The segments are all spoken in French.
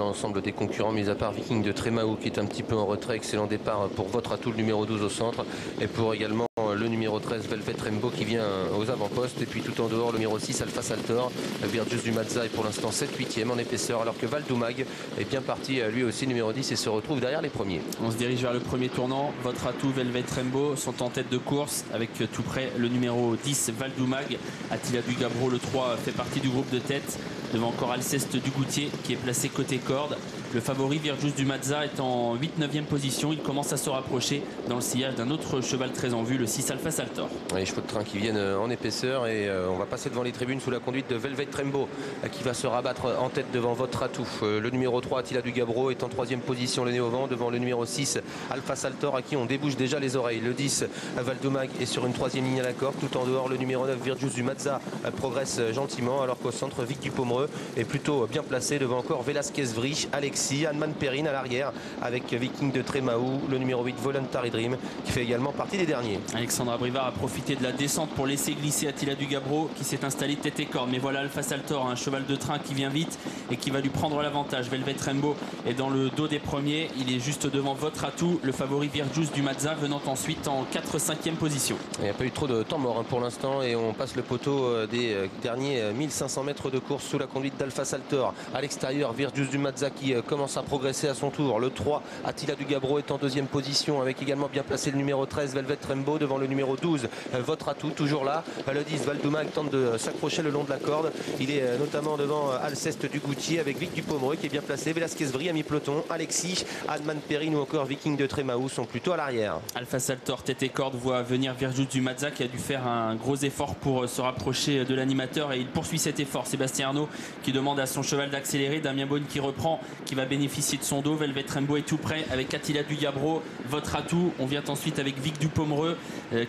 l'ensemble des concurrents, mis à part Viking de Trémaou qui est un petit peu en retrait. Excellent départ pour votre atout, le numéro 12 au centre, et pour également le numéro 13 Velvet Rainbow qui vient aux avant-postes, et puis tout en dehors le numéro 6 Alpha Saltor. Virtus du Mazza est pour l'instant 7-8e en épaisseur, alors que Valdoumag est bien parti lui aussi numéro 10 et se retrouve derrière les premiers. On se dirige vers le premier tournant. Votre atout Velvet Rainbow sont en tête de course avec tout près le numéro 10 Valdoumag. Attila Dugabro le 3 fait partie du groupe de tête, devant encore Alceste du Goutier qui est placé côté corde. Le favori Virtus du Mazza est en 8-9e position. Il commence à se rapprocher dans le sillage d'un autre cheval très en vue, le 6 Alpha Saltor. Les chevaux de train qui viennent en épaisseur, et on va passer devant les tribunes sous la conduite de Velvet Rainbow qui va se rabattre en tête devant votre atout. Le numéro 3 Attila Dugabro est en 3e position, le nez au vent, devant le numéro 6 Alpha Saltor à qui on débouche déjà les oreilles. Le 10 Valdoumag est sur une 3e ligne à la corde. Tout en dehors le numéro 9 Virtus du Mazza progresse gentiment, alors qu'au centre Vic du Pomereux est plutôt bien placé devant encore Velasquez Vri, Alexis, Anman Perrine à l'arrière avec Viking de Trémaou, le numéro 8 Voluntary Dream qui fait également partie des derniers. Alexandra Brivard a profité de la descente pour laisser glisser Attila Dugabro qui s'est installé tête et corde. Mais voilà Alpha Saltor, un cheval de train qui vient vite et qui va lui prendre l'avantage. Velvet Rainbow est dans le dos des premiers. Il est juste devant votre atout, le favori Virtus du Mazza venant ensuite en 4-5e position. Il n'y a pas eu trop de temps mort pour l'instant, et on passe le poteau des derniers 1500 mètres de course sous la conduite d'Alpha Saltor. À l'extérieur, Virtus du Mazza qui commence à progresser à son tour. Le 3 Attila Dugabro est en 2e position avec également bien placé le numéro 13 Velvet Rainbow devant le numéro 12 votre atout, toujours là. Le 10 Valdoumag tente de s'accrocher le long de la corde. Il est notamment devant Alceste du Goutier avec Vic du Pomereux qui est bien placé. Velasquez Vri à mi-peloton. Alexis, Adman Perrine ou encore Viking de Trémaou sont plutôt à l'arrière. Alpha Saltor tête et corde voit venir Virtus du Mazza qui a dû faire un gros effort pour se rapprocher de l'animateur, et il poursuit cet effort. Sébastien Arnaud qui demande à son cheval d'accélérer. Damien Beaune qui reprend, qui va bénéficier de son dos. Velvet Rainbow est tout près avec Attila Dugabro, votre atout. On vient ensuite avec Vic du Pomereux.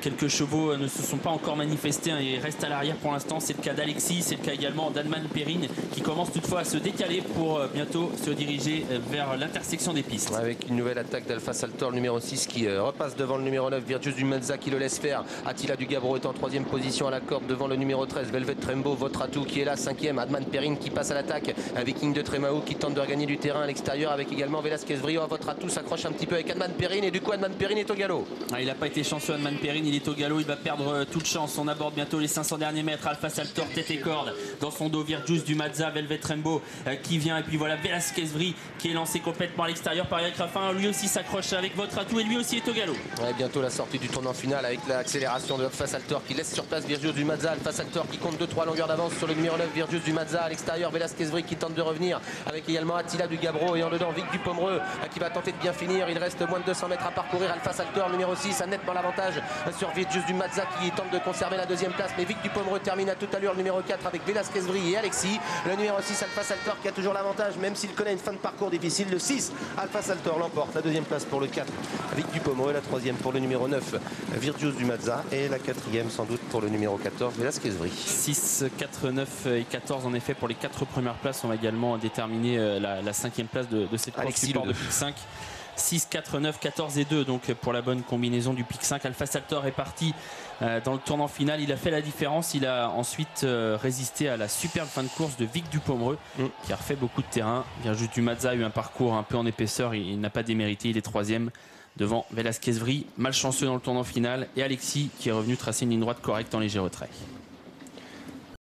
Quelques chevaux ne se sont pas encore manifestés et restent à l'arrière pour l'instant. C'est le cas d'Alexis, c'est le cas également d'Adman Perrine qui commence toutefois à se décaler pour bientôt se diriger vers l'intersection des pistes. Avec une nouvelle attaque d'Alpha Saltor, le numéro 6 qui repasse devant le numéro 9 Virtus du Mazza qui le laisse faire. Attila Dugabro est en 3e position à la corde devant le numéro 13 Velvet Rainbow, votre atout qui est là 5e. Adman Perrine qui passe à l'attaque. Viking de Trémaou qui tente de regagner du terrain à l'extérieur avec également Velasquez Vri. Votre atout s'accroche un petit peu avec Adman Perrine, et du coup Adman Perrine est au galop. Il n'a pas été chanceux Adman Perrine, il est au galop, il va perdre toute chance. On aborde bientôt les 500 derniers mètres. Alpha Saltor tête et corde, dans son dos Virtus du Mazza, Velvet Rainbow qui vient, et puis voilà Velasquez Vri qui est lancé complètement à l'extérieur par Eric Raffin. Lui aussi s'accroche avec votre atout et lui aussi est au galop. Bientôt la sortie du tournant final avec l'accélération de Alpha Saltor qui laisse sur place Virtus du Mazza. Alpha Saltor qui compte 2-3 longueurs d'avance sur le numéro 9 Virtus du Mazza. À l'extérieur Velasquez Vri qui tente de revenir avec également Attila Dugabro, et en dedans Vic du Pomereux qui va tenter de bien finir. Il reste moins de 200 mètres à parcourir. Alpha Saltor numéro 6 a nettement l'avantage sur Virtus du Mazza qui tente de conserver la 2e place, mais Vic du Pomereux termine à toute allure le numéro 4 avec Velasquez Vri et Alexis. Le numéro 6 Alpha Saltor qui a toujours l'avantage même s'il connaît une fin de parcours difficile. Le 6 Alpha Saltor l'emporte. La 2e place pour le 4 Vic du Pomereux, la 3e pour le numéro 9 Virtus du Mazza, et la 4e sans doute pour le numéro 14 Velasquez Vri. 6, 4, 9 et 14 en effet pour les 4 premières places. On va également déterminer la 5e place de cette course support de Pic 5. 6, 4, 9, 14 et 2 donc pour la bonne combinaison du Pic 5. Alpha Saltor est parti dans le tournant final, il a fait la différence. Il a ensuite résisté à la superbe fin de course de Vic du Pomereux qui a refait beaucoup de terrain. Virtus du Mazza a eu un parcours un peu en épaisseur, il n'a pas démérité, il est 3e devant Velasquez Vri, malchanceux dans le tournant final, et Alexis qui est revenu tracer une ligne droite correcte en léger retrait.